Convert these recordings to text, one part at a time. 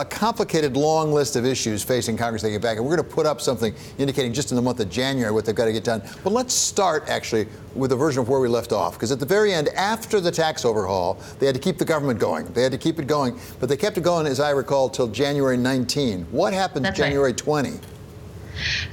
a complicated, long list of issues facing Congress to get back, and we're going to put up something indicating just in the month of January what they've got to get done. But let's start, actually, with a version of where we left off, because at the very end, after the tax overhaul, they had to keep the government going. They had to keep it going, but they kept it going, as I recall, till January 19. What happened January 20?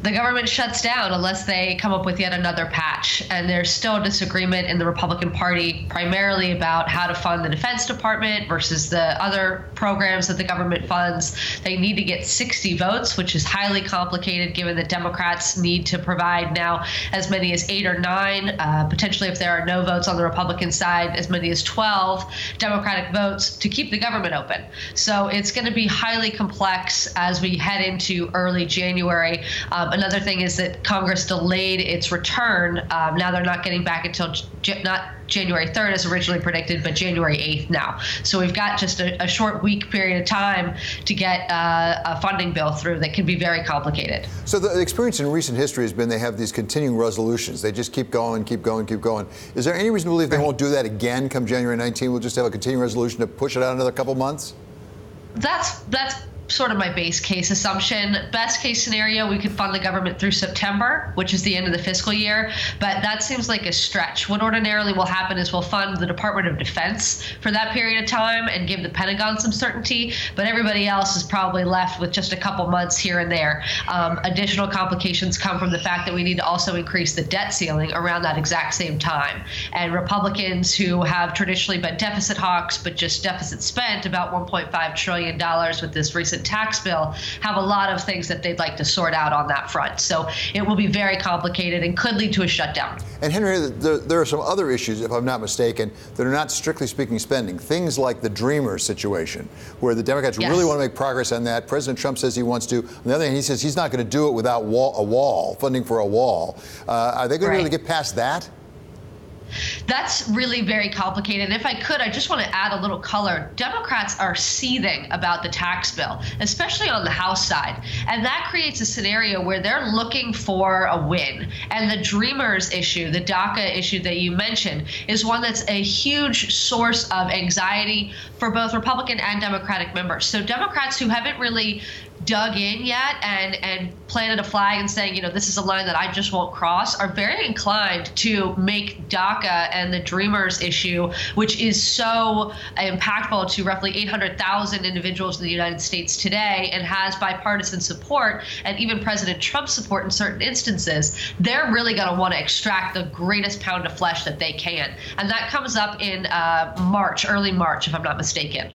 The government shuts down unless they come up with yet another patch. And there's still a disagreement in the Republican Party, primarily about how to fund the Defense Department versus the other programs that the government funds. They need to get 60 votes, which is highly complicated given that Democrats need to provide now as many as 8 or 9, potentially if there are no votes on the Republican side, as many as 12 Democratic votes to keep the government open. So it's going to be highly complex as we head into early January. Another thing is that Congress delayed its return. Now they're not getting back until not January 3rd as originally predicted, but January 8th now. So we've got just a short week period of time to get a funding bill through that can be very complicated. So the experience in recent history has been they have these continuing resolutions. They just keep going, keep going, keep going. Is there any reason to believe they won't do that again come January 19? We'll just have a continuing resolution to push it out another couple months? That's sort of my base case assumption. Best case scenario, we could fund the government through September, which is the end of the fiscal year, but that seems like a stretch. What ordinarily will happen is we'll fund the Department of Defense for that period of time and give the Pentagon some certainty, but everybody else is probably left with just a couple months here and there. Additional complications come from the fact that we need to also increase the debt ceiling around that exact same time. And Republicans who have traditionally been deficit hawks, but just deficit spent about $1.5 trillion with this recent tax bill, have a lot of things that they'd like to sort out on that front. So it will be very complicated and could lead to a shutdown. And Henry, there are some other issues, if I'm not mistaken, that are not strictly speaking spending. Things like the Dreamers situation, where the Democrats really want to make progress on that. President Trump says he wants to. On the other hand, he says he's not going to do it without funding for a wall. Are they going to be able to get past that? That's really very complicated. If I could, I just want to add a little color. Democrats are seething about the tax bill, especially on the House side. And that creates a scenario where they're looking for a win. And the Dreamers issue, the DACA issue that you mentioned, is one that's a huge source of anxiety for both Republican and Democratic members. So Democrats who haven't really dug in yet and planted a flag and saying, you know, this is a line that I just won't cross, are very inclined to make DACA and the Dreamers issue, which is so impactful to roughly 800,000 individuals in the United States today and has bipartisan support and even President Trump's support in certain instances. They're really going to want to extract the greatest pound of flesh that they can. And that comes up in March, early March, if I'm not mistaken.